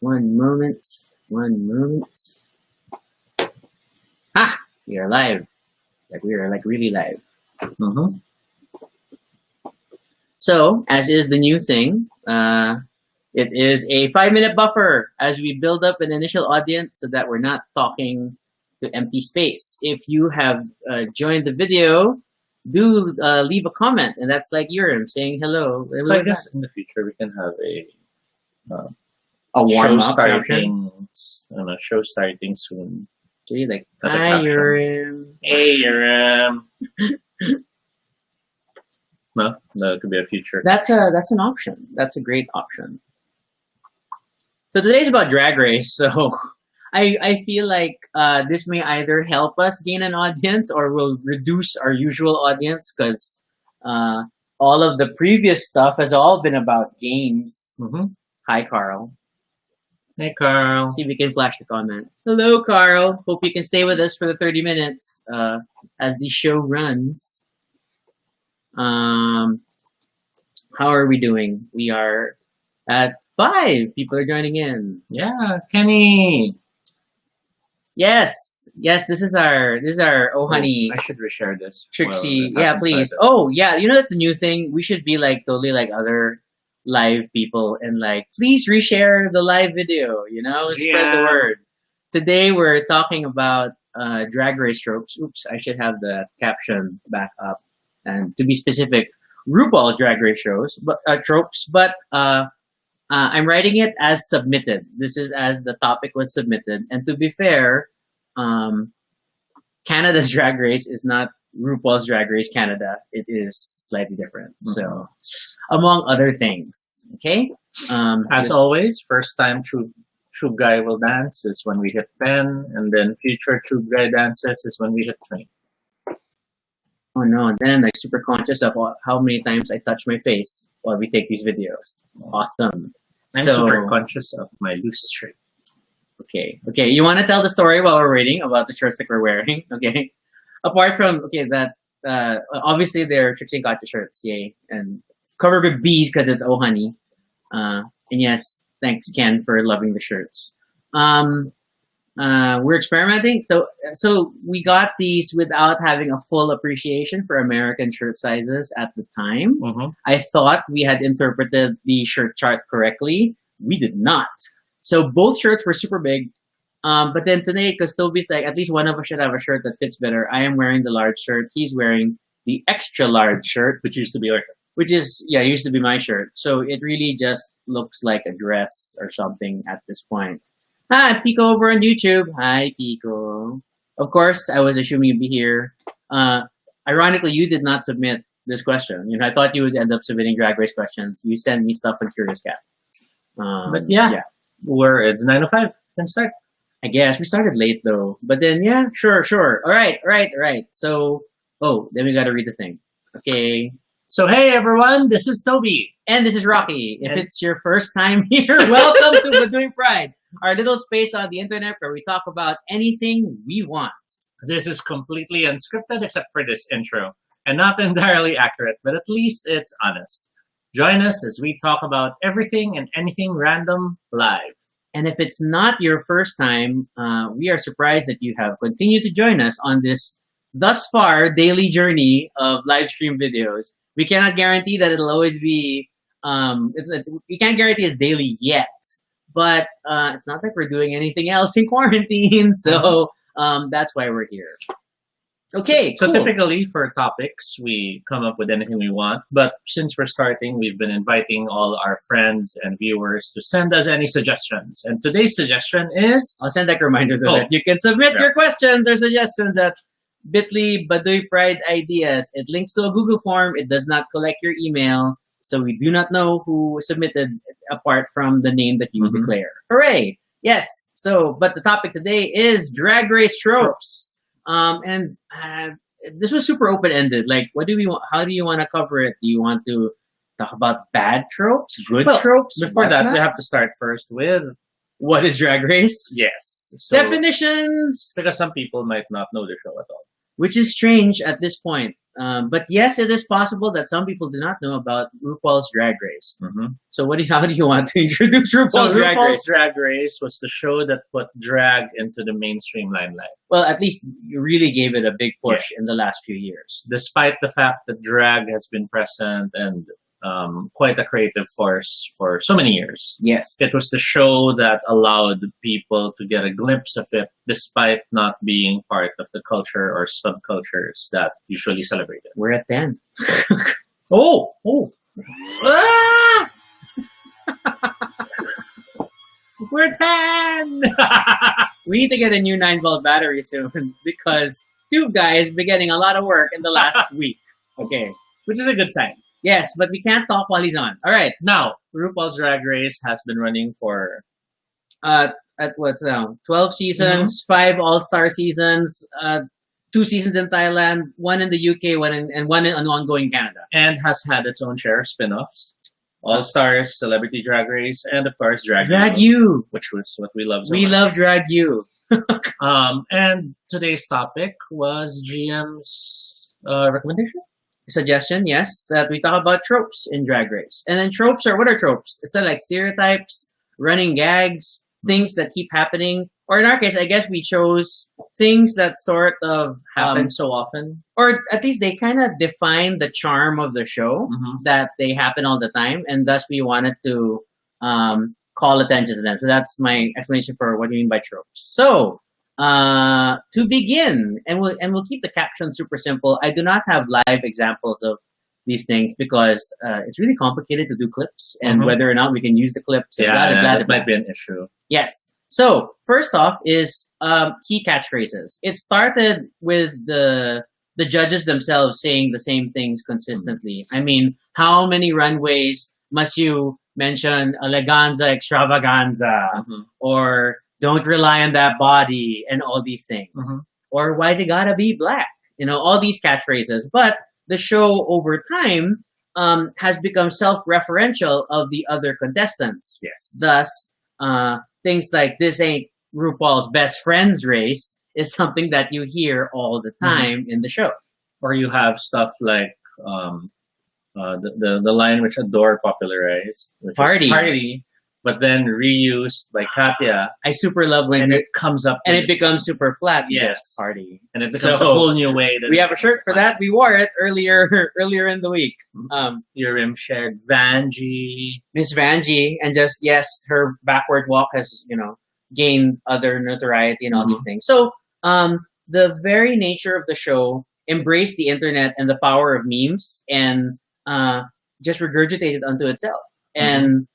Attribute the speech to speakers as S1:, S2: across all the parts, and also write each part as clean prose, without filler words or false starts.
S1: One moment. One moment. Ah, we are live. Like we are like really live. Mm-hmm. So, as is the new thing, it is a 5-minute buffer as we build up an initial audience so that we're not talking to empty space. If you have joined the video, do leave a comment, and that's like Urim saying hello.
S2: So I guess in the future we can have
S1: a
S2: show
S1: warm-up
S2: starting, show starting soon.
S1: See, like,
S2: As a
S1: hi,
S2: caption.
S1: Urim.
S2: Hey, Urim. Well, that could be a future.
S1: That's an option. That's a great option. So today's about Drag Race, so I feel like this may either help us gain an audience or will reduce our usual audience because all of the previous stuff has all been about games.
S2: Mm-hmm.
S1: Hi, Carl.
S2: Hey, Carl.
S1: See if we can flash the comment. Hello, Carl. Hope you can stay with us for the 30 minutes as the show runs. How are we doing? We are at 5 people are joining in.
S2: Yeah, Kenny.
S1: Yes, this is our oh honey.
S2: I should reshare this.
S1: Trixie. Yeah, please.
S2: Started.
S1: Oh yeah, you know that's the new thing. We should be like totally like other live people and like please reshare the live video. Spread the word. Today we're talking about Drag Race Tropes. Oops, I should have the caption back up. And to be specific, RuPaul Drag Race shows, but tropes. But I'm writing it as submitted. This is as the topic was submitted. And to be fair, Canada's Drag Race is not RuPaul's Drag Race Canada. It is slightly different. Mm-hmm. So, among other things, okay.
S2: As always, first time Troop Guy will dance is when we hit 10, and then future Troop Guy dances is when we hit 20.
S1: Oh no, and then I'm like super conscious of how many times I touch my face while we take these videos. Awesome.
S2: I'm super conscious of my loose shirt.
S1: Okay, you want to tell the story while we're waiting about the shirts that we're wearing, okay? Apart from, that obviously they're Trixie and Katya shirts, yay. And covered with bees because it's Oh Honey. And yes, thanks Ken for loving the shirts. We're experimenting. So we got these without having a full appreciation for American shirt sizes at the time.
S2: Mm-hmm.
S1: I thought we had interpreted the shirt chart correctly. We did not. So both shirts were super big. But then today, because Toby's like, at least one of us should have a shirt that fits better. I am wearing the large shirt. He's wearing the extra large shirt,
S2: which used to be
S1: used to be my shirt. So it really just looks like a dress or something at this point. Hi, Pico over on YouTube. Hi, Pico. Of course, I was assuming you'd be here. Ironically, you did not submit this question. I thought you would end up submitting Drag Race questions. You send me stuff on Curious Cat.
S2: But yeah. It's 9:05. Then start.
S1: I guess we started late though. But then sure. All right. So, then we got to read the thing. Okay.
S2: So hey everyone, this is Toby.
S1: And this is Rocky. If it's your first time here, welcome to Baduy Pride, our little space on the internet where we talk about anything we want.
S2: This is completely unscripted except for this intro, and not entirely accurate, but at least it's honest. Join us as we talk about everything and anything random live.
S1: And if it's not your first time, we are surprised that you have continued to join us on this thus far daily journey of live stream videos. We cannot guarantee that it'll always be, we can't guarantee it's daily yet, but it's not like we're doing anything else in quarantine, so that's why we're here. Okay,
S2: so
S1: cool.
S2: Typically for topics, we come up with anything we want, but since we're starting, we've been inviting all our friends and viewers to send us any suggestions. And today's suggestion is...
S1: I'll send that reminder that you can submit your questions or suggestions at bit.ly Baduy Pride Ideas. It links to a Google form. It does not collect your email, so we do not know who submitted apart from the name that you declare. Hooray! Yes. So, but the topic today is Drag Race Tropes. And this was super open-ended. Like, what do we want? How do you want to cover it? Do you want to talk about bad tropes, good tropes?
S2: Before that, we have to start first with
S1: what is Drag Race?
S2: Yes.
S1: So, definitions.
S2: Because some people might not know the show at all.
S1: Which is strange at this point. But yes, it is possible that some people do not know about RuPaul's Drag Race. So how do you want to introduce RuPaul's Drag Race?
S2: Drag Race was the show that put drag into the mainstream limelight.
S1: Well, at least you really gave it a big push in the last few years.
S2: Despite the fact that drag has been present and quite a creative force for so many years.
S1: Yes.
S2: It was the show that allowed people to get a glimpse of it despite not being part of the culture or subcultures that usually celebrate it.
S1: We're at 10.
S2: Oh! Ah! We're 10!
S1: We need to get a new 9-volt battery soon because Tube Guy has been getting a lot of work in the last week. Okay.
S2: Which is a good sign.
S1: Yes, but we can't talk while he's on. All right.
S2: Now, RuPaul's Drag Race has been running for...
S1: at what's now? 12 seasons, 5 all-star seasons, 2 seasons in Thailand, 1 in the UK, one in ongoing Canada.
S2: And has had its own share of spin-offs. All-Stars, Celebrity Drag Race, and of course,
S1: Drag You.
S2: Which was what we love so
S1: much. We love Drag You.
S2: And today's topic was GM's recommendation?
S1: Suggestion, yes, that we talk about tropes in Drag Race. And then what are tropes? It's like stereotypes, running gags, things that keep happening. Or in our case, I guess we chose things that sort of
S2: happen so often.
S1: Or at least they kind of define the charm of the show, that they happen all the time. And thus we wanted to call attention to them. So that's my explanation for what you mean by tropes. So, to begin, and we'll keep the caption super simple. I do not have live examples of these things because it's really complicated to do clips and whether or not we can use the clips.
S2: That might be an issue.
S1: Yes. So first off is key catchphrases. It started with the judges themselves saying the same things consistently. I mean, how many runways must you mention eleganza, extravaganza, or don't rely on that body, and all these things. Or why's it gotta be black? All these catchphrases. But the show over time has become self-referential of the other contestants.
S2: Yes.
S1: Thus, things like "this ain't RuPaul's best friend's race" is something that you hear all the time in the show.
S2: Or you have stuff like the line which Adore popularized, which Party, but then reused by Katya.
S1: I super love when
S2: it comes up
S1: and it becomes super flat.
S2: Yes,
S1: Party,
S2: and it becomes a whole new way.
S1: We have a shirt for that. We wore it earlier in the week.
S2: Yurim shared Vanjie,
S1: Miss Vanjie, and just her backward walk has gained other notoriety and all these things. So the very nature of the show embraced the internet and the power of memes and just regurgitated unto itself. And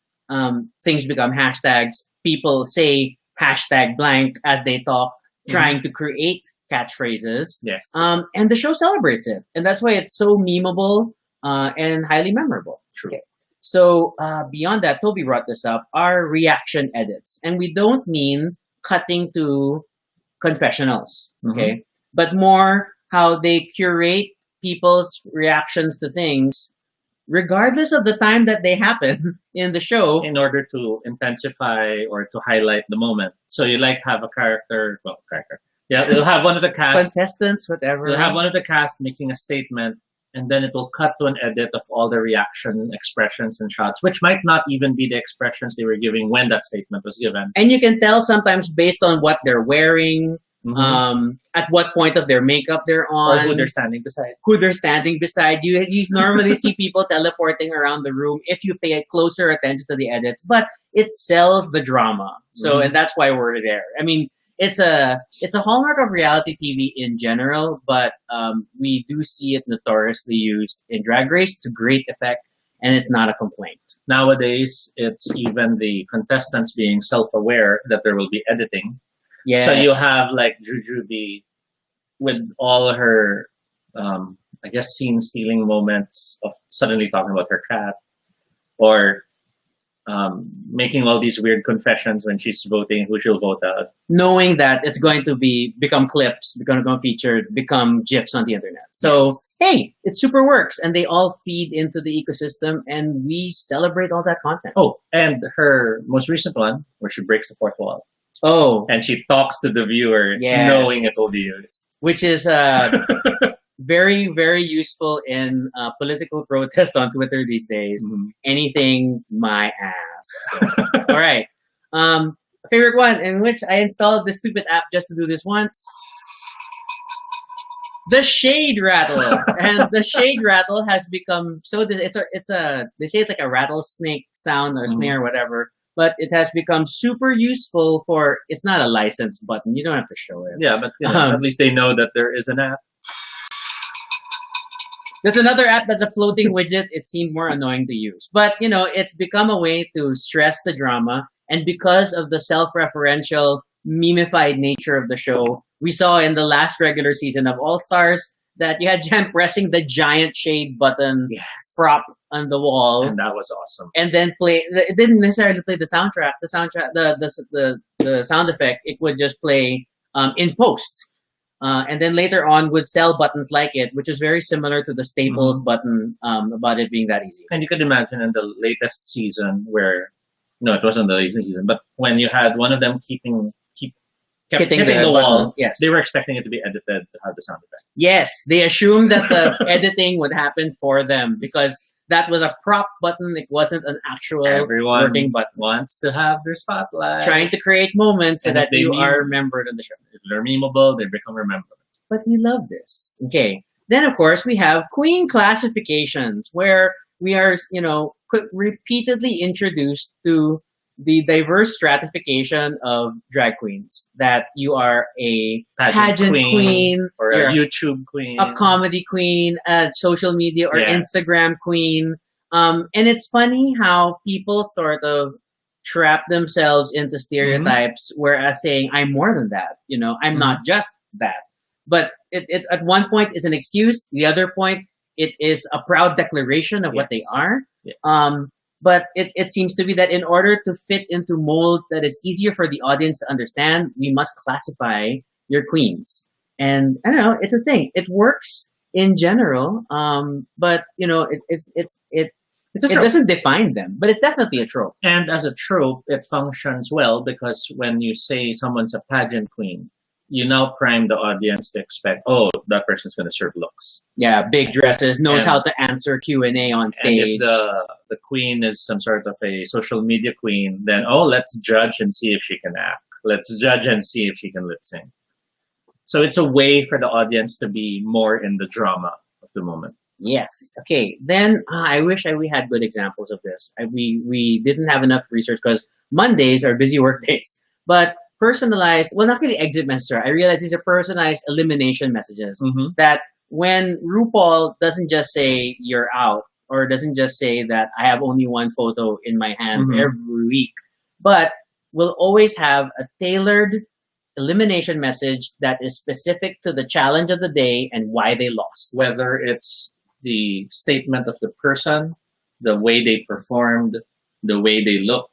S1: things become hashtags. People say hashtag blank as they talk, trying to create catchphrases.
S2: Yes.
S1: And the show celebrates it. And that's why it's so memeable and highly memorable.
S2: True.
S1: Okay. So beyond that, Toby brought this up, are reaction edits. And we don't mean cutting to confessionals, okay? But more how they curate people's reactions to things regardless of the time that they happen in the show,
S2: in order to intensify or to highlight the moment. So you have a character. Yeah, you'll have one of the cast
S1: contestants, whatever.
S2: You'll have one of the cast making a statement, and then it will cut to an edit of all the reaction expressions and shots, which might not even be the expressions they were giving when that statement was given.
S1: And you can tell sometimes based on what they're wearing. At what point of their makeup they're on,
S2: or who they're standing beside.
S1: You normally see people teleporting around the room if you pay closer attention to the edits, but it sells the drama. So, and that's why we're there. I mean, it's a hallmark of reality TV in general, but we do see it notoriously used in Drag Race to great effect, and it's not a complaint.
S2: Nowadays, it's even the contestants being self-aware that there will be editing.
S1: Yes.
S2: So you have like Jujubee with all her, scene-stealing moments of suddenly talking about her cat, or making all these weird confessions when she's voting who she'll vote out.
S1: Knowing that it's going to become clips, become featured, become GIFs on the internet. So, hey, it super works, and they all feed into the ecosystem, and we celebrate all that content.
S2: Oh, and her most recent one, where she breaks the fourth wall.
S1: Oh.
S2: And she talks to the viewers knowing it will be used.
S1: Which is very, very useful in political protest on Twitter these days. Anything my ass. All right. Favorite one in which I installed this stupid app just to do this once. The Shade Rattle, and the Shade Rattle has become so. It's a. They say it's like a rattlesnake sound or snare or whatever, but it has become super useful for. It's not a licensed button. You don't have to show it.
S2: Yeah, but at least they know that there is an app.
S1: There's another app that's a floating widget. It seemed more annoying to use, but it's become a way to stress the drama, and because of the self-referential, memified nature of the show. We saw in the last regular season of All Stars that you had Jem pressing the giant shade button prop on the wall,
S2: and that was awesome.
S1: And then play. It didn't necessarily play the soundtrack. The sound effect. It would just play in post, and then later on would sell buttons like it, which is very similar to the Staples button. About it being that easy.
S2: And you could imagine in the latest season where, no, it wasn't the latest season, but when you had one of them kept hitting the wall.
S1: Yes.
S2: They were expecting it to be edited to have the sound effect.
S1: Yes, they assumed that the editing would happen for them because that was a prop button. It wasn't an actual working button.
S2: Wants to have their spotlight.
S1: Trying to create moments so that you are remembered on the show.
S2: If they're memeable, they become remembered.
S1: But we love this. Okay. Then, of course, we have queen classifications where we are, repeatedly introduced to the diverse stratification of drag queens, that you are a pageant queen
S2: or a YouTube queen,
S1: a comedy queen, a social media or Instagram queen. And it's funny how people sort of trap themselves into stereotypes, whereas saying, I'm more than that, I'm not just that. But it at one point is an excuse. The other point, it is a proud declaration of what they are.
S2: Yes.
S1: But it seems to be that in order to fit into molds that is easier for the audience to understand, we must classify your queens. And I don't know, it's a thing. It works in general, but it doesn't define them. But it's definitely a trope.
S2: And as a trope, it functions well because when you say someone's a pageant queen, you now prime the audience to expect, that person's going to serve looks.
S1: Yeah, big dresses, knows how to answer Q&A on stage.
S2: And if the queen is some sort of a social media queen, then, let's judge and see if she can act. Let's judge and see if she can lip sync. So it's a way for the audience to be more in the drama of the moment.
S1: Yes. Okay. Then I wish we had good examples of this. We didn't have enough research because Mondays are busy work days. But personalized, well, not really exit messages. I realize these are personalized elimination messages that when RuPaul doesn't just say you're out or doesn't just say that I have only one photo in my hand every week, but will always have a tailored elimination message that is specific to the challenge of the day and why they lost.
S2: Whether it's the statement of the person, the way they performed, the way they look,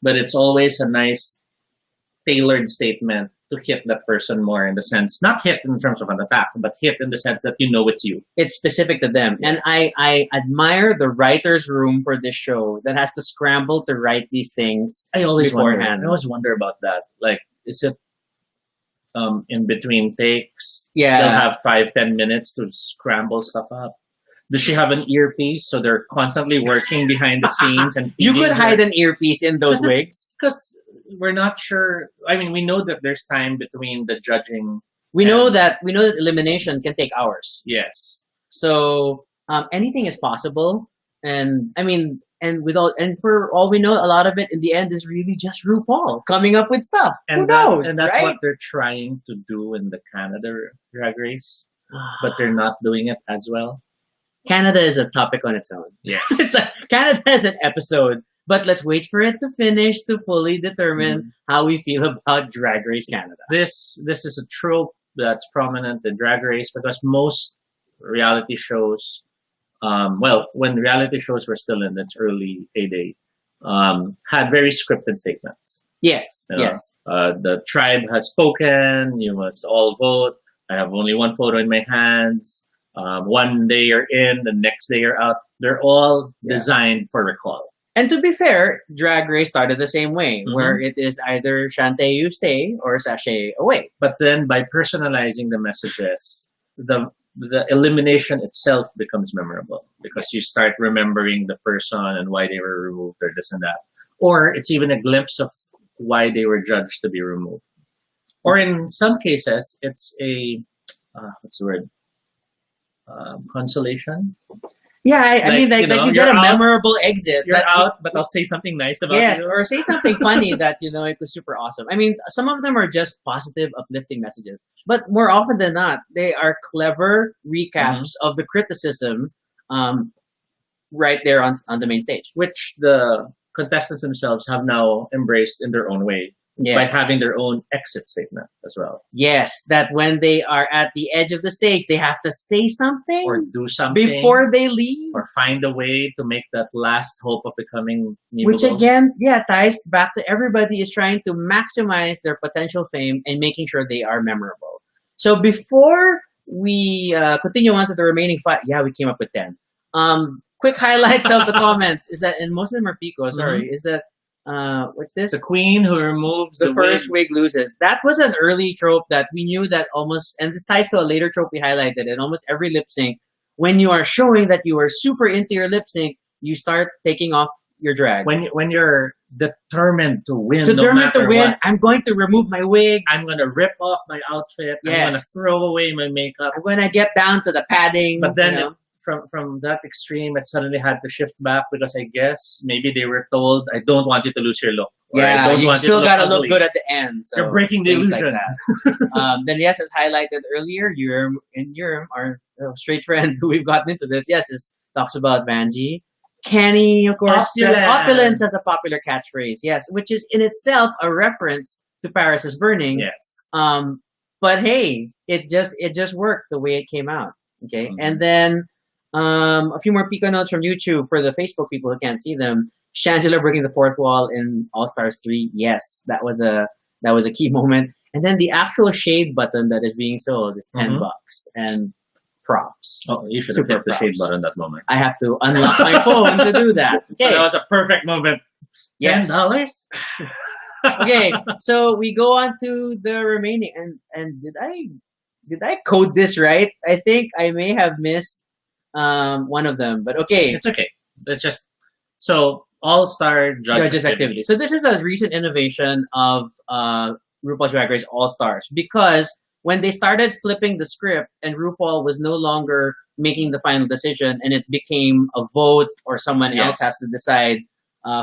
S2: but it's always a nice tailored statement to hit that person more in the sense, not hit in terms of an attack, but hit in the sense that it's you.
S1: It's specific to them.
S2: Yes.
S1: And I admire the writer's room for this show that has to scramble to write these things beforehand.
S2: I always wonder about that. Like, is it in between takes?
S1: Yeah.
S2: They'll have 5-10 minutes to scramble stuff up. Does she have an earpiece so they're constantly working behind the scenes and
S1: you could
S2: her?
S1: hide an earpiece in those wigs?
S2: Because we're not sure. I mean, we know that there's time between the judging.
S1: We know that elimination can take hours.
S2: Yes.
S1: So anything is possible, and I mean, and for all we know, a lot of it in the end is really just RuPaul coming up with stuff.
S2: And
S1: who knows?
S2: And that's
S1: right?
S2: what they're trying to do in the Canada Drag Race, but they're not doing it as well.
S1: Canada is a topic on its own.
S2: Yes.
S1: Canada has an episode. But let's wait for it to finish to fully determine how we feel about Drag Race Canada.
S2: This is a trope that's prominent in Drag Race because most reality shows, when reality shows were still in its early heyday, had very scripted statements.
S1: Yes, yes.
S2: The tribe has spoken. You must all vote. I have only one photo in my hands. One day you're in, the next day you're out. They're all designed for recall.
S1: And to be fair, Drag Race started the same way, where it is either Shantay you stay or Sashay away.
S2: But then by personalizing the messages, the the elimination itself becomes memorable because you start remembering the person and why they were removed or this and that. Or it's even a glimpse of why they were judged to be removed. Or in some cases, it's a, what's the word? Consolation.
S1: Yeah, I mean, like you get a
S2: out,
S1: memorable exit.
S2: You're out, but I'll say something nice about you.
S1: Or say something funny that, it was super awesome. I mean, some of them are just positive, uplifting messages. But more often than not, they are clever recaps of the criticism right there on the main stage.
S2: Which the contestants themselves have now embraced in their own way. Yes. By having their own exit statement as well.
S1: Yes, that when they are at the edge of the stakes, they have to say something
S2: or do something
S1: before they leave,
S2: or find a way to make that last hope of becoming memeable.
S1: Which again, ties back to everybody is trying to maximize their potential fame and making sure they are memorable. So before we continue on to the remaining 5, we came up with 10. Quick highlights of the comments is that, and most of them are Pico. Sorry, is that. What's this?
S2: The queen who removes
S1: the first wig loses. That was an early trope that we knew that almost, and this ties to a later trope we highlighted in almost every lip sync. When you are showing that you are super into your lip sync, you start taking off your drag.
S2: When you're determined to win, what,
S1: I'm going to remove my wig.
S2: I'm going to rip off my outfit.
S1: Yes.
S2: I'm going to throw away my makeup.
S1: I'm going to get down to the padding.
S2: But then. From that extreme, it suddenly had to shift back because I guess maybe they were told, I don't want you to lose your look.
S1: You still got to look good at the end. So
S2: you're breaking the illusion.
S1: Like that. Then yes, as highlighted earlier, Urim, our straight friend who we've gotten into this, talks about Vanjie. Kenny, of course. Opulence has a popular catchphrase, yes, which is in itself a reference to Paris is Burning.
S2: Yes.
S1: But hey, it just worked the way it came out. Okay, and then a few more Pico notes from YouTube for the Facebook people who can't see them. Shangela breaking the fourth wall in All Stars 3. Yes, that was a key moment. And then the actual shade button that is being sold is $10 and props.
S2: Oh, you should have hit the shade button that moment.
S1: I have to unlock my phone to do that. Okay.
S2: That was a perfect moment. $10?
S1: Okay, so we go on to the remaining and did I code this right? I think I may have missed one of them, but okay.
S2: It's okay. It's just so All-Star Judges Activity.
S1: So this is a recent innovation of RuPaul's Drag Race All-Stars because when they started flipping the script and RuPaul was no longer making the final decision and it became a vote or someone else has to decide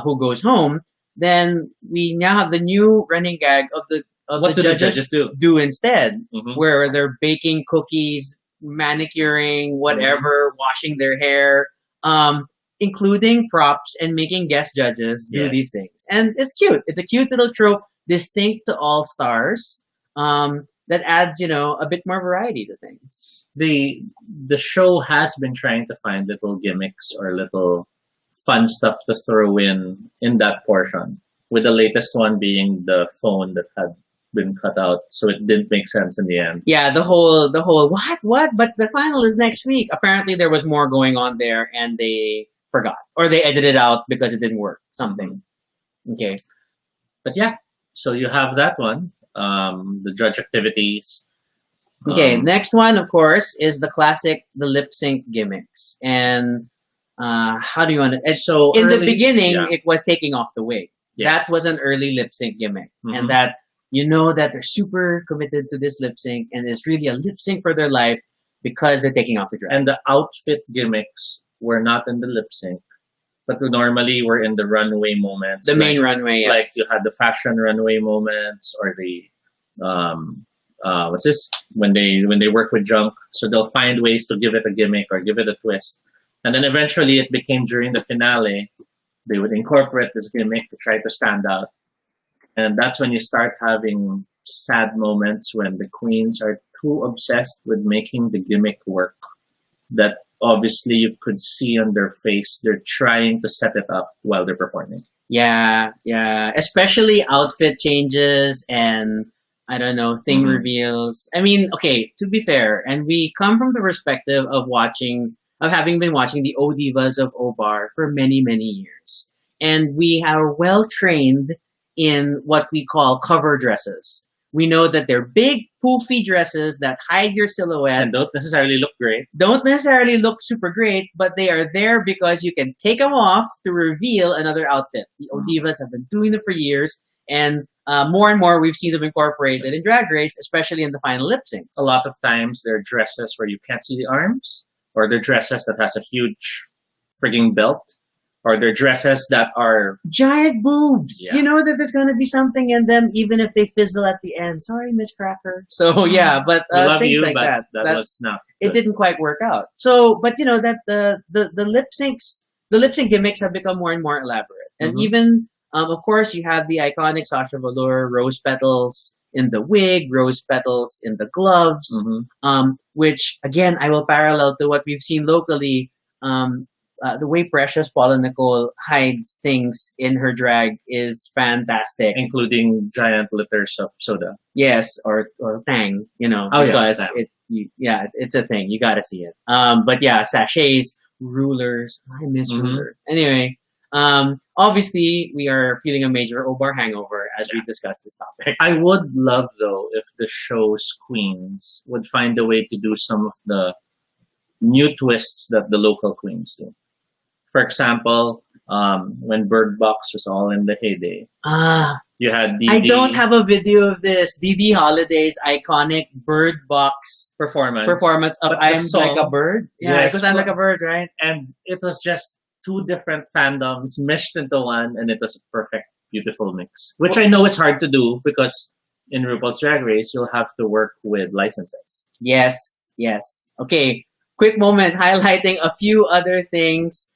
S1: who goes home, then we now have the new running gag of what the judges do instead, where they're baking cookies, manicuring, whatever, washing their hair, including props and making guest judges do these things. And it's cute. It's a cute little trope, distinct to All Stars, that adds, a bit more variety to things.
S2: The show has been trying to find little gimmicks or little fun stuff to throw in that portion, with the latest one being the phone that had been cut out, so it didn't make sense in the end.
S1: Yeah, the whole what? But the final is next week. Apparently, there was more going on there, and they forgot, or they edited it out because it didn't work. Something. Okay,
S2: but so you have that one. The judge activities.
S1: Okay, next one, of course, is the classic, the Lipsync Gimmicks, and how do you want it? So in the beginning, it was taking off the wig. Yes. That was an early lip sync gimmick, and that. That they're super committed to this lip sync and it's really a lip sync for their life because they're taking off the drag.
S2: And the outfit gimmicks were not in the lip sync, but normally were in the runway moments.
S1: The main runway, yes.
S2: Like you had the fashion runway moments or the what's this? When they work with junk. So they'll find ways to give it a gimmick or give it a twist. And then eventually it became during the finale, they would incorporate this gimmick to try to stand out. And that's when you start having sad moments when the queens are too obsessed with making the gimmick work that obviously you could see on their face. They're trying to set it up while they're performing.
S1: Yeah. Especially outfit changes and, I don't know, thing reveals. I mean, okay, to be fair, and we come from the perspective of having been watching the O Divas of O-Bar for many, many years. And we are well trained in what we call cover dresses, We know that they're big, poofy dresses that hide your silhouette.
S2: And don't necessarily look great.
S1: Don't necessarily look super great, but they are there because you can take them off to reveal another outfit. The Odivas have been doing them for years, and more we've seen them incorporated in Drag Race, especially in the final lip syncs.
S2: A lot of times they're dresses where you can't see the arms, or they're dresses that has a huge frigging belt, or they're dresses that are
S1: giant boobs.
S2: Yeah.
S1: You know that there's going to be something in them, even if they fizzle at the end. Sorry, Miss Cracker. So yeah, but
S2: we love
S1: things
S2: you,
S1: like
S2: but
S1: that
S2: was not.
S1: It
S2: good.
S1: didn't quite work out. So, but you know that the lip syncs, the lip sync gimmicks have become more and more elaborate, and even of course you have the iconic Sasha Velour rose petals in the wig, rose petals in the gloves, which again I will parallel to what we've seen locally. The way Precious Paula Nicole hides things in her drag is fantastic,
S2: including giant litters of soda.
S1: Yes, or Tang, you know, because it's a thing. You got to see it. But yeah, sachets, rulers. I miss ruler. Anyway, obviously we are feeling a major O-Bar hangover as we discuss this topic.
S2: I would love though if the show's queens would find a way to do some of the new twists that the local queens do. For example, when Bird Box was all in the heyday, you had Dee
S1: I don't have a video of this. Dee Holiday's iconic Bird Box performance of
S2: but
S1: I'm
S2: song,
S1: Like a Bird. Yeah,
S2: yes,
S1: it was I'm Like a Bird, right?
S2: And it was just two different fandoms meshed into one, and it was a perfect, beautiful mix. Which I know is hard to do because in RuPaul's Drag Race, you'll have to work with licenses.
S1: Yes. Okay, quick moment highlighting a few other things.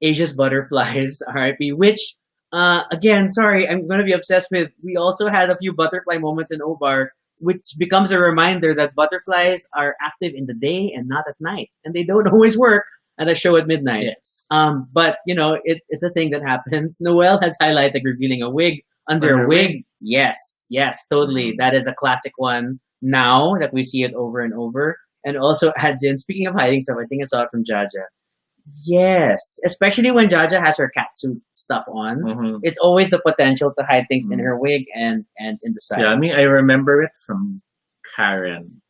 S1: Asia's Butterflies, RIP, which, again, sorry, I'm going to be obsessed with. We also had a few butterfly moments in O-Bar, which becomes a reminder that butterflies are active in the day and not at night. And they don't always work at a show at midnight.
S2: Yes.
S1: But, you know, it's a thing that happens. Noelle has highlighted revealing a wig under a wig. Yes, totally. That is a classic one now that we see it over and over. And also adds in, speaking of hiding stuff, I think I saw it from Jaja. Yes, especially when Jaja has her catsuit stuff on. It's always the potential to hide things in her wig and in the sides.
S2: Yeah, I remember it from Karen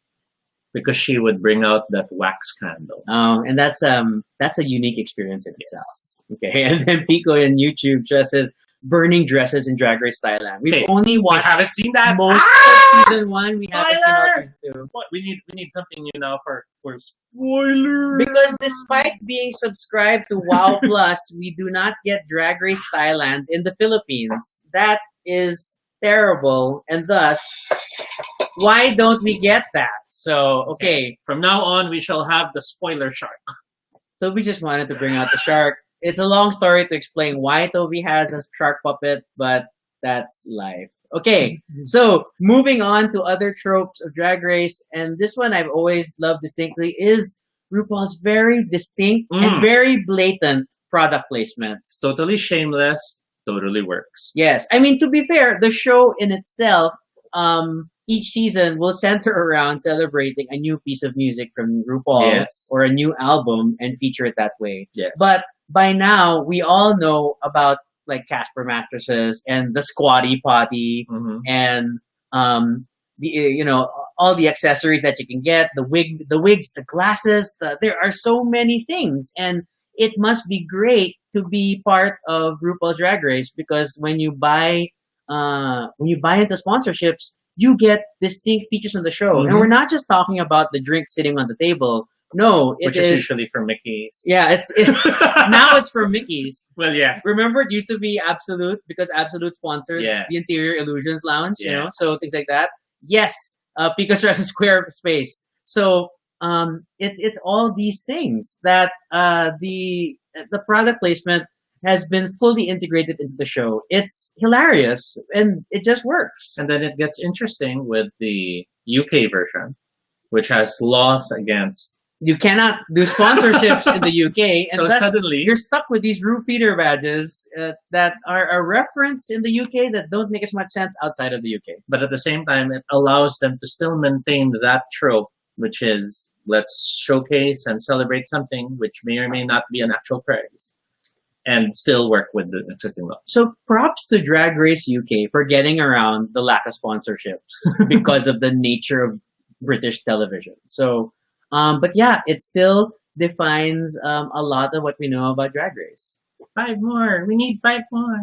S2: because she would bring out that wax candle.
S1: And that's a unique experience in itself. Okay, and then Pico in YouTube just says burning dresses in Drag Race Thailand. We've only watched.
S2: We haven't seen that
S1: most of season 1. We haven't seen all season 2.
S2: What? We need something new now for spoiler.
S1: Because despite being subscribed to WoW Plus, we do not get Drag Race Thailand in the Philippines. That is terrible, and thus, why don't we get that? So, okay.
S2: From now on, we shall have the spoiler shark.
S1: Toby just wanted to bring out the shark. It's a long story to explain why Toby has a shark puppet, but that's life. Okay, so moving on to other tropes of Drag Race, and this one I've always loved distinctly is RuPaul's very distinct and very blatant product placements.
S2: Totally shameless, totally works.
S1: Yes, I mean, to be fair, the show in itself, each season will center around celebrating a new piece of music from RuPaul or a new album and feature it that way.
S2: Yes.
S1: But by now, we all know about like Casper mattresses and the squatty potty and the all the accessories that you can get, the wigs, the glasses. There are so many things, and it must be great to be part of RuPaul's Drag Race because when you buy into sponsorships, you get distinct features on the show, and we're not just talking about the drink sitting on the table. No,
S2: which is usually for Mickey's.
S1: Yeah, it's now it's for Mickey's.
S2: Well, yes.
S1: Remember, it used to be Absolute because Absolute sponsored the Interior Illusions Lounge. You know, so things like that. Yes, Pico Stress and Squarespace. So it's all these things that the product placement has been fully integrated into the show. It's hilarious and it just works.
S2: And then it gets interesting with the UK version, which has laws against.
S1: You cannot do sponsorships in the UK, and
S2: so suddenly
S1: you're stuck with these RuPeter badges that are a reference in the UK that don't make as much sense outside of the UK.
S2: But at the same time, it allows them to still maintain that trope, which is let's showcase and celebrate something which may or may not be an actual prize. and still work with the existing law.
S1: So props to Drag Race UK for getting around the lack of sponsorships because of the nature of British television. So, but yeah, it still defines a lot of what we know about Drag Race.
S2: 5 more. We need 5 more.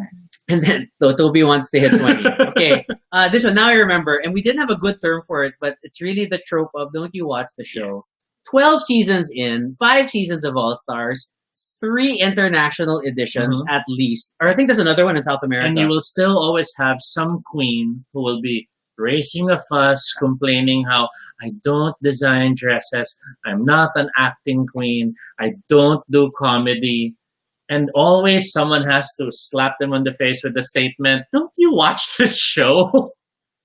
S1: And then Toby wants to hit 20. Okay, this one now I remember, and we didn't have a good term for it, but it's really the trope of don't you watch the show?
S2: Yes.
S1: 12 seasons in, 5 seasons of All Stars, 3 international editions at least. Or I think there's another one in South America.
S2: And you will still always have some queen who will be raising a fuss, complaining how I don't design dresses, I'm not an acting queen, I don't do comedy. And always someone has to slap them on the face with the statement, don't you watch this show?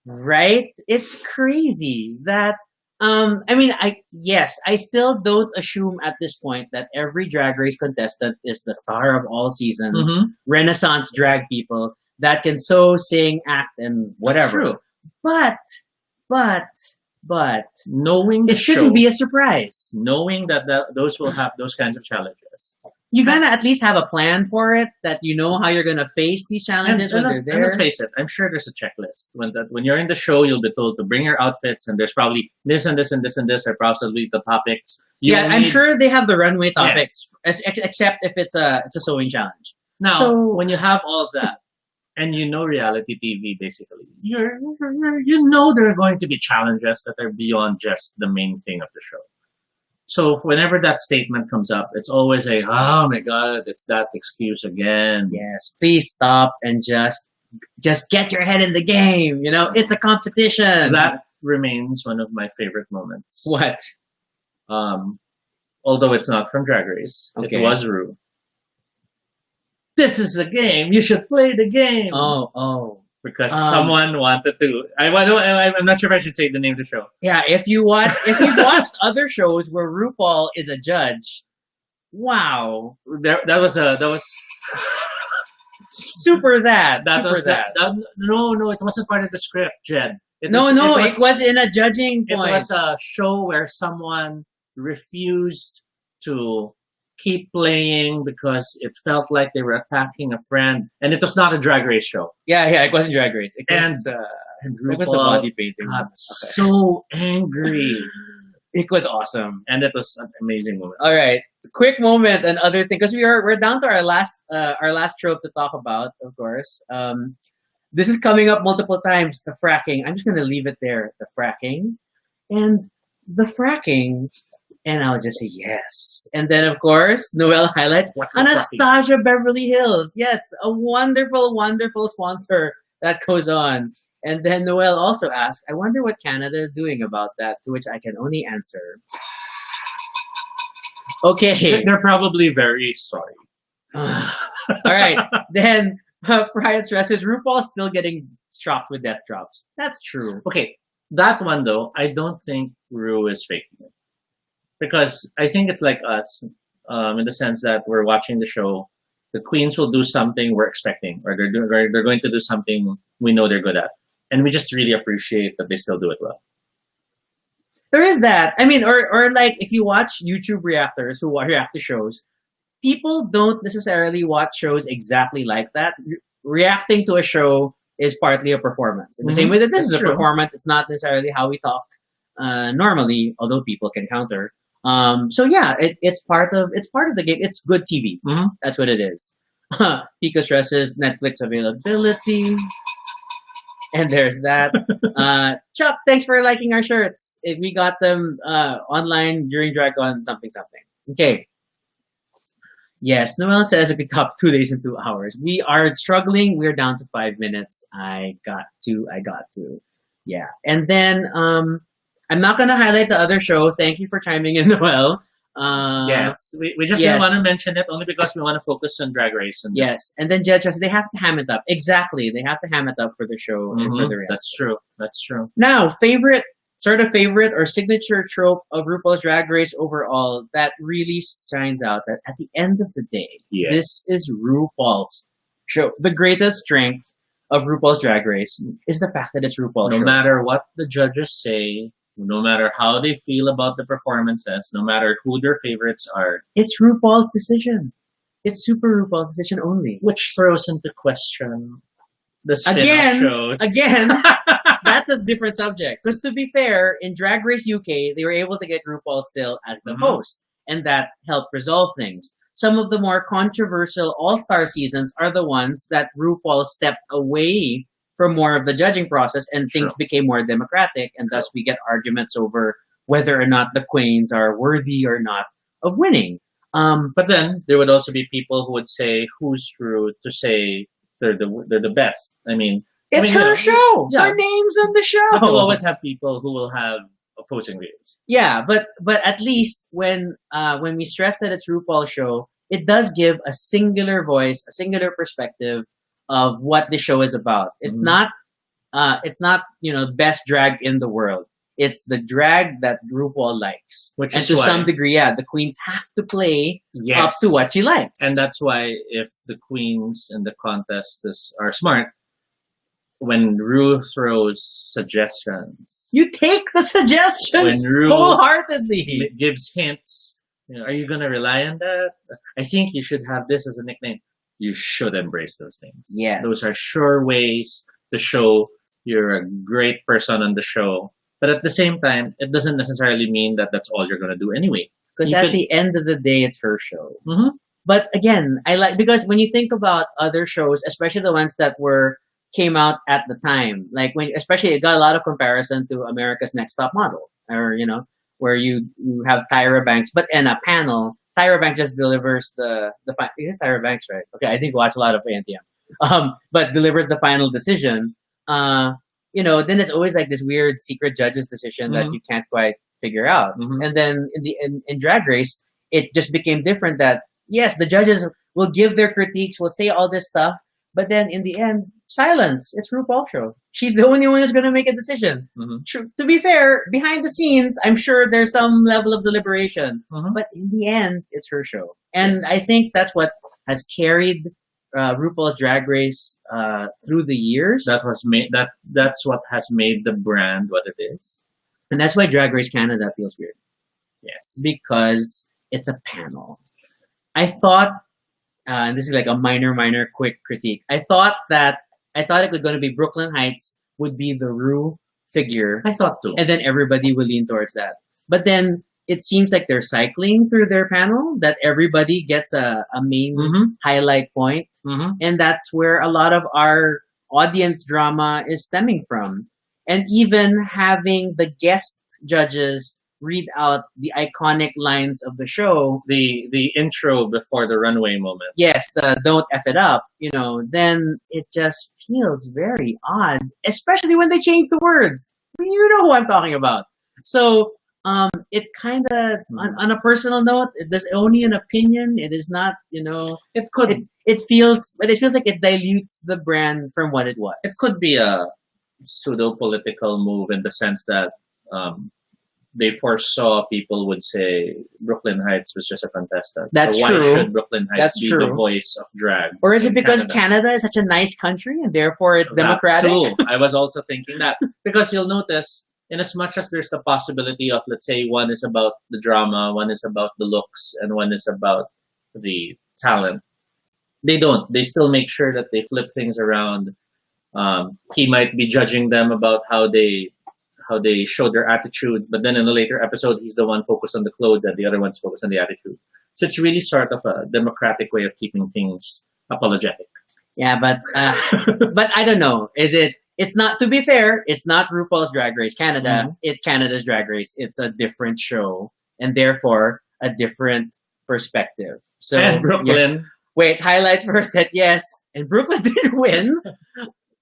S1: Right? It's crazy that I still don't assume at this point that every Drag Race contestant is the star of all seasons, Renaissance drag people that can so sing, act, and whatever. But
S2: knowing
S1: it shouldn't be a surprise.
S2: Knowing that those will have those kinds of challenges.
S1: You gotta at least have a plan for it, that you know how you're gonna face these challenges when they're there.
S2: And let's face it, I'm sure there's a checklist. When you're in the show, you'll be told to bring your outfits, and there's probably this and this and this and this are possibly the topics.
S1: I'm sure they have the runway topics, except if it's a sewing challenge.
S2: Now, when you have all of that, and you know reality TV, basically, you know there are going to be challenges that are beyond just the main thing of the show. So whenever that statement comes up, it's always oh my God, it's that excuse again.
S1: Yes, please stop and just get your head in the game. You know, it's a competition.
S2: That remains one of my favorite moments.
S1: What?
S2: Although it's not from Drag Race, it was Ru. This is a game. You should play the game.
S1: Oh.
S2: Because someone wanted to. I'm not sure if I should say the name of the show.
S1: Yeah, if you've watched other shows where RuPaul is a judge, wow,
S2: that was
S1: super that.
S2: No, it wasn't part of the script, Jed. It
S1: was in a judging point.
S2: It was a show where someone refused to keep playing because it felt like they were attacking a friend, and it was not a Drag Race show.
S1: Yeah, it wasn't Drag Race. It was the body painting.
S2: Got so angry.
S1: It was awesome,
S2: and it was an amazing moment.
S1: All right, quick moment and other thing, because we're down to our last trope to talk about, of course. This is coming up multiple times. The fracking. I'm just gonna leave it there. The fracking, and the fracking. And I'll just say yes. And then, of course, Noelle highlights Anastasia Beverly Hills. Yes, a wonderful, wonderful sponsor that goes on. And then Noelle also asks, I wonder what Canada is doing about that, to which I can only answer, okay.
S2: They're probably very sorry.
S1: All right. Then Brian stresses, RuPaul's still getting shocked with death drops. That's true.
S2: Okay, that one, though, I don't think Ru is faking it. Because I think it's like us, in the sense that we're watching the show, the queens will do something we're expecting, or they're going to do something we know they're good at, and we just really appreciate that they still do it well.
S1: There is that. I mean, or like if you watch YouTube reactors who react to shows, people don't necessarily watch shows exactly like that. Reacting to a show is partly a performance. In the same way that this is a performance, it's not necessarily how we talk normally, although people can counter. So yeah, it's part of the game. It's good TV. That's what it is. Pico stresses Netflix availability, and there's that. Chuck, thanks for liking our shirts. If we got them online during DragCon, something. Okay. Yes, Noelle says it'll be top 2 days and 2 hours. We are struggling. We're down to 5 minutes. I got to. Yeah, and then I'm not going to highlight the other show. Thank you for chiming in, Noelle.
S2: Yes, we just didn't want to mention it only because we want to focus on Drag Race. And
S1: yes, and then Jed says they have to ham it up. Exactly, they have to ham it up for the show and for the reaction.
S2: That's true.
S1: Now, favorite or signature trope of RuPaul's Drag Race overall that really shines out. That at the end of the day, this is RuPaul's show. The greatest strength of RuPaul's Drag Race is the fact that it's RuPaul's show.
S2: No matter what the judges say, no matter how they feel about the performances, no matter who their favorites are,
S1: it's RuPaul's decision. It's Super RuPaul's Decision only.
S2: Which throws into question the spin-off
S1: Again,
S2: shows.
S1: That's a different subject. Because to be fair, in Drag Race UK, they were able to get RuPaul still as the host, and that helped resolve things. Some of the more controversial All-Star seasons are the ones that RuPaul stepped away from more of the judging process, and things became more democratic, and thus we get arguments over whether or not the queens are worthy or not of winning.
S2: But then there would also be people who would say, "Who's Ru to say they're the best?" I mean,
S1: it's her show. Yeah. Her name's on the show.
S2: But you'll always have people who will have opposing views.
S1: Yeah, but at least when we stress that it's RuPaul's show, it does give a singular voice, a singular perspective of what the show is about. It's not best drag in the world. It's the drag that RuPaul likes,
S2: which
S1: and
S2: is
S1: to
S2: why,
S1: some degree, the queens have to play up to what she likes.
S2: And that's why if the queens in the contest are smart, when Ru throws suggestions,
S1: you take the suggestions wholeheartedly.
S2: Gives hints. Are you gonna rely on that? I think you should have this as a nickname. You should embrace those things.
S1: Yes,
S2: those are sure ways to show you're a great person on the show. But at the same time, it doesn't necessarily mean that that's all you're going to do anyway.
S1: Because at the end of the day, it's her show. But again, because when you think about other shows, especially the ones that came out at the time, like especially it got a lot of comparison to America's Next Top Model, or where you have Tyra Banks, but in a panel, Tyra Banks just delivers the final. Is Tyra Banks, right? Okay, I think we watch a lot of ANTM. But delivers the final decision. Then it's always like this weird secret judge's decision that you can't quite figure out. And then in Drag Race, it just became different that, yes, the judges will give their critiques, will say all this stuff, but then in the end, silence. It's RuPaul's show. She's the only one who's going to make a decision. To be fair, behind the scenes, I'm sure there's some level of deliberation, but in the end, it's her show. And I think that's what has carried RuPaul's Drag Race through the years.
S2: That's what has made the brand what it is,
S1: and that's why Drag Race Canada feels weird.
S2: Yes,
S1: because it's a panel. I thought, and this is like a minor, quick critique. I thought it was going to be Brooklyn Heights would be the Ru figure.
S2: I thought too,
S1: and then everybody would lean towards that. But then it seems like they're cycling through their panel, that everybody gets a main highlight point. And that's where a lot of our audience drama is stemming from. And even having the guest judges read out the iconic lines of the show.
S2: The intro before the runway moment.
S1: Yes, the don't F it up, then it just feels very odd, especially when they change the words. You know who I'm talking about. So, it kind of, on a personal note, there's only an opinion. It is not,
S2: it could.
S1: It feels like it dilutes the brand from what it was.
S2: It could be a pseudo-political move in the sense that they foresaw people would say Brooklyn Heights was just a contestant.
S1: That's
S2: so
S1: true.
S2: Why should Brooklyn Heights be the voice of drag?
S1: Or is it because Canada is such a nice country and therefore it's democratic?
S2: Too. I was also thinking that. Because you'll notice, in as much as there's the possibility of, let's say, one is about the drama, one is about the looks, and one is about the talent, they don't. They still make sure that they flip things around. He might be judging them about how they show their attitude, but then in a later episode, he's the one focused on the clothes and the other one's focused on the attitude. So it's really sort of a democratic way of keeping things apologetic.
S1: Yeah, but I don't know. It's not, to be fair, it's not RuPaul's Drag Race Canada. It's Canada's Drag Race. It's a different show and therefore a different perspective. So,
S2: and Brooklyn.
S1: Yeah. Wait, highlights first that yes, and Brooklyn did win.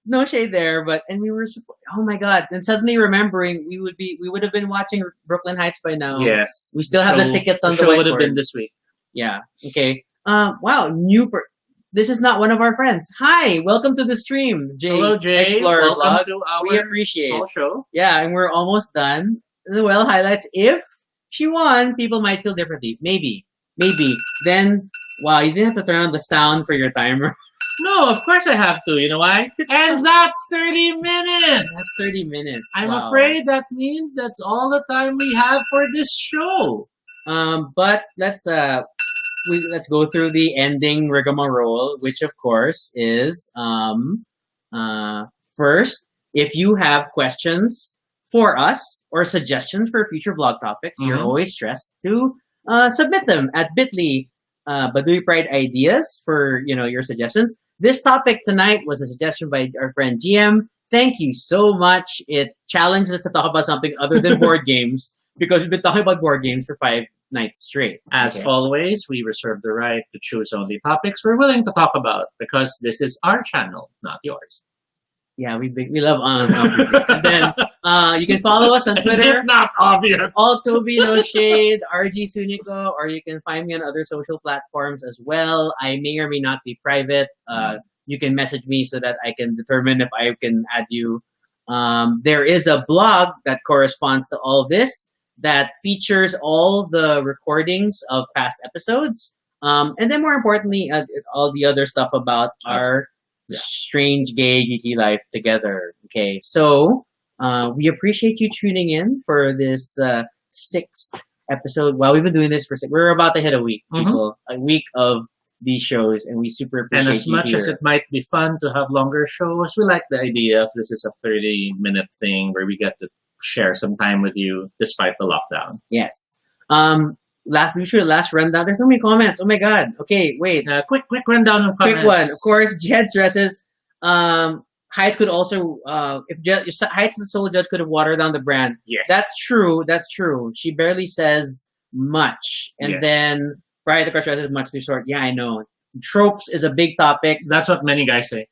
S1: No shade there, and we were, oh my God. And suddenly remembering we would have been watching Brooklyn Heights by now.
S2: Yes.
S1: We still have the tickets on the
S2: show
S1: whiteboard.
S2: Would have been this week.
S1: Yeah. Okay. Wow. This is not one of our friends. Hi, welcome to the stream, Jay.
S2: Hello, Jay.
S1: Explorer
S2: welcome
S1: Blog.
S2: to our
S1: We appreciate
S2: small show.
S1: Yeah, and we're almost done. Well, highlights. If she won, people might feel differently. Maybe. Then, wow, you didn't have to turn on the sound for your timer.
S2: No, of course I have to. You know why? And that's 30 minutes.
S1: That's 30 minutes.
S2: I'm afraid that means that's all the time we have for this show.
S1: But let's let's go through the ending rigmarole, which of course is first, if you have questions for us or suggestions for future blog topics, you're always stressed to submit them at bit.ly Baduy Pride Ideas for your suggestions. This topic tonight was a suggestion by our friend GM. Thank you so much. It challenged us to talk about something other than board games because we've been talking about board games for 5 nights straight.
S2: As always, we reserve the right to choose only topics we're willing to talk about because this is our channel, not yours.
S1: Yeah, we love and then you can follow us on
S2: Is
S1: Twitter.
S2: it not obvious?
S1: All Toby No Shade, RG Sunico, or you can find me on other social platforms as well. I may or may not be private. You can message me so that I can determine if I can add you. There is a blog that corresponds to all this that features all the recordings of past episodes. And then more importantly, all the other stuff about our strange gay geeky life together. Okay, so we appreciate you tuning in for this 6th episode. Well, we've been doing this we're about to hit a week, people. A week of these shows, and we super appreciate.
S2: And as much as it might be fun to have longer shows, we like the idea of this is a 30-minute thing where we get to share some time with you despite the lockdown.
S1: Yes. Last rundown. There's so many comments. Oh my god. Okay, wait.
S2: Quick rundown of comments.
S1: Quick one. Of course, Jed stresses. Heights could also, if Heights the sole judge could have watered down the brand.
S2: Yes.
S1: That's true. She barely says much. And then Brian the Crush stresses much too short. Yeah, I know. Tropes is a big topic.
S2: That's what many guys say.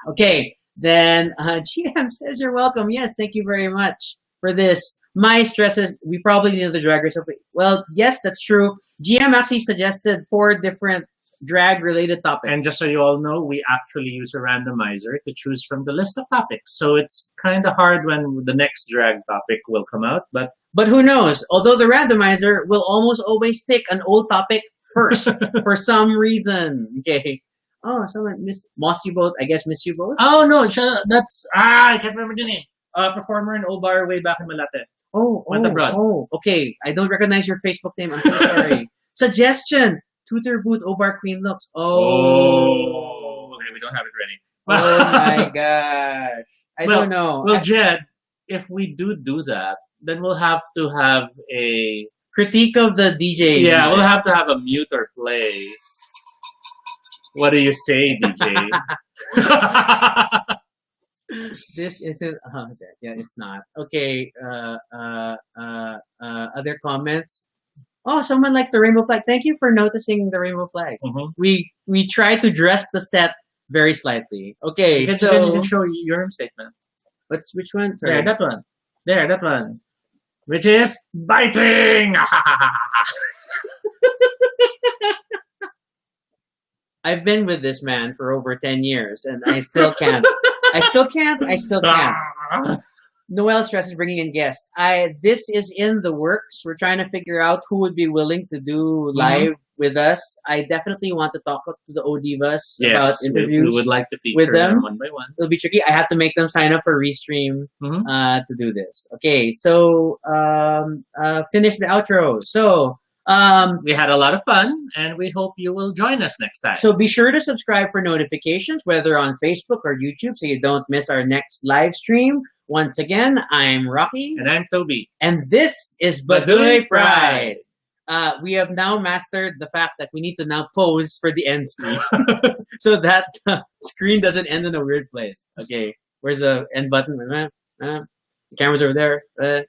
S1: Okay. Then GM says you're welcome. Yes, thank you very much for this. My stresses, we probably need the drag race. Well, yes, that's true. GM actually suggested 4 different drag-related topics.
S2: And just so you all know, we actually use a randomizer to choose from the list of topics. So it's kind of hard when the next drag topic will come out.
S1: But who knows? Although the randomizer will almost always pick an old topic first for some reason. Okay. Oh, someone missed you both. I guess miss you both.
S2: Oh no, that's I can't remember the name. Performer in Obar way back in Malate.
S1: Okay. I don't recognize your Facebook name. I'm so sorry. Suggestion: Tutor Boot Obar Queen looks.
S2: Okay, we don't have it ready.
S1: Oh my gosh! I don't know.
S2: Well, Jed, if we do that, then we'll have to have a
S1: critique of the DJ.
S2: Yeah, we'll have to have a mute or play. What do you say, DJ?
S1: This isn't. Yeah, it's not. Okay. Other comments. Oh, someone likes the rainbow flag. Thank you for noticing the rainbow flag. We try to dress the set very slightly. Okay,
S2: you can show your statement.
S1: Which one? Sorry.
S2: There, that one. There, that one. Which is biting.
S1: I've been with this man for over 10 years, and I still can't. I still can't. Noel Stress is bringing in guests. This is in the works. We're trying to figure out who would be willing to do live with us. I definitely want to talk to the ODivas about interviews.
S2: We would like to feature
S1: with them
S2: one by one.
S1: It'll be tricky. I have to make them sign up for Restream to do this. Okay, so finish the outro. So
S2: we had a lot of fun, and we hope you will join us next time.
S1: So be sure to subscribe for notifications, whether on Facebook or YouTube, so you don't miss our next live stream. Once again, I'm Rocky.
S2: And I'm Toby.
S1: And this is Baduy Pride. We have now mastered the fact that we need to now pose for the end screen so that the screen doesn't end in a weird place. Okay, where's the end button? The camera's over there.